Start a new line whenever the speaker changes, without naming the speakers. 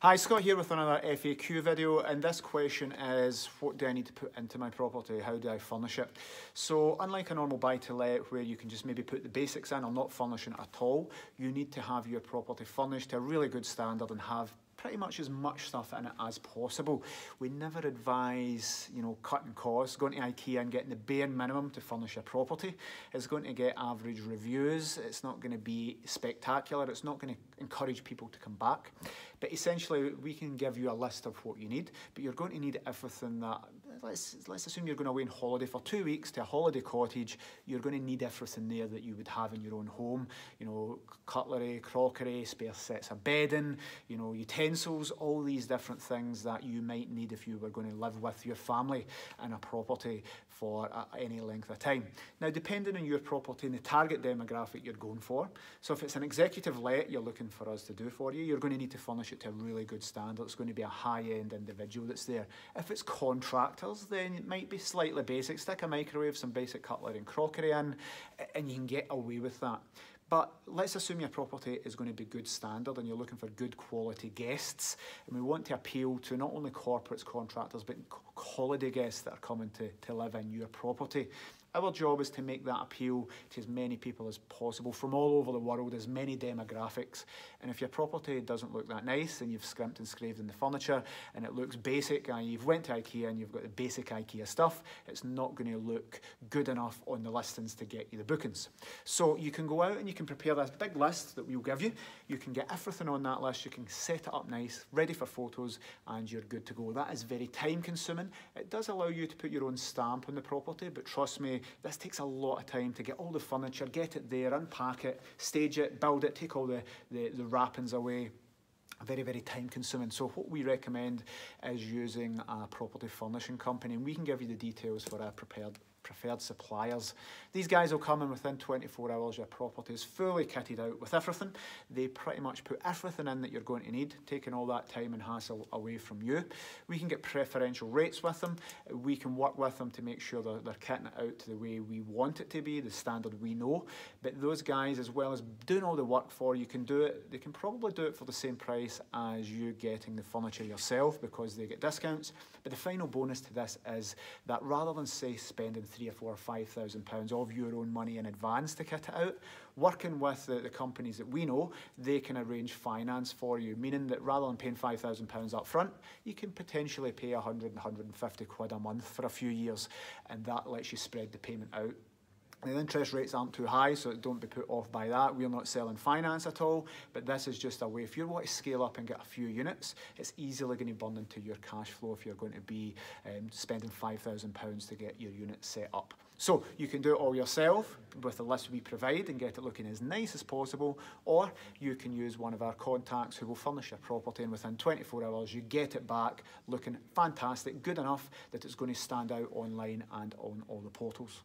Hi, Scott here with another FAQ video, and this question is, what do I need to put into my property? How do I furnish it? So unlike a normal buy-to-let where you can just maybe put the basics in or not furnishing it at all, you need to have your property furnished to a really good standard and have pretty much as much stuff in it as possible. We never advise, cutting costs, going to IKEA and getting the bare minimum to furnish a property. It's going to get average reviews. It's not going to be spectacular. It's not going to encourage people to come back. But essentially, we can give you a list of what you need, but you're going to need everything that, let's assume you're going away on holiday for 2 weeks to a holiday cottage. You're going to need everything there that you would have in your own home. Cutlery, crockery, spare sets of bedding, utensils, all these different things that you might need if you were going to live with your family in a property for any length of time. Now, depending on your property and the target demographic you're going for, so if it's an executive let you're looking for us to do for you, you're going to need to furnish it to a really good standard. It's going to be a high-end individual that's there. If it's contractors, then it might be slightly basic. Stick a microwave, some basic cutlery and crockery in, and you can get away with that. But let's assume your property is going to be good standard and you're looking for good quality guests, and we want to appeal to not only corporates, contractors, but holiday guests that are coming to live in your property. Our job is to make that appeal to as many people as possible from all over the world, as many demographics. And if your property doesn't look that nice and you've scrimped and scraped in the furniture and it looks basic, and you've went to IKEA and you've got the basic IKEA stuff, it's not going to look good enough on the listings to get you the bookings. So you can go out and you can prepare this big list that we'll give you. You can get everything on that list, you can set it up nice, ready for photos, and you're good to go. That is very time consuming. It does allow you to put your own stamp on the property, but trust me, this takes a lot of time to get all the furniture, get it there, unpack it, stage it, build it, take all the wrappings away. Very, very time consuming. So what we recommend is using a property furnishing company, and we can give you the details for our preferred suppliers. These guys will come in within 24 hours. Your property is fully kitted out with everything. They pretty much put everything in that you're going to need, taking all that time and hassle away from you. We can get preferential rates with them. We can work with them to make sure that they're kitting it out to the way we want it to be, the standard we know. But those guys, as well as doing all the work for you, can do it. They can probably do it for the same price as you getting the furniture yourself, because they get discounts. But the final bonus to this is that rather than, say, spending £3,000 or £4,000 or £5,000 of your own money in advance to kit it out, working with the companies that we know, they can arrange finance for you, meaning that rather than paying £5,000 up front, you can potentially pay 100 and 150 quid a month for a few years, and that lets you spread the payment out. The interest rates aren't too high, so don't be put off by that. We're not selling finance at all, but this is just a way. If you want to scale up and get a few units, it's easily going to burn into your cash flow if you're going to be spending £5,000 to get your unit set up. So you can do it all yourself with the list we provide and get it looking as nice as possible, or you can use one of our contacts who will furnish your property, and within 24 hours you get it back looking fantastic, good enough that it's going to stand out online and on all the portals.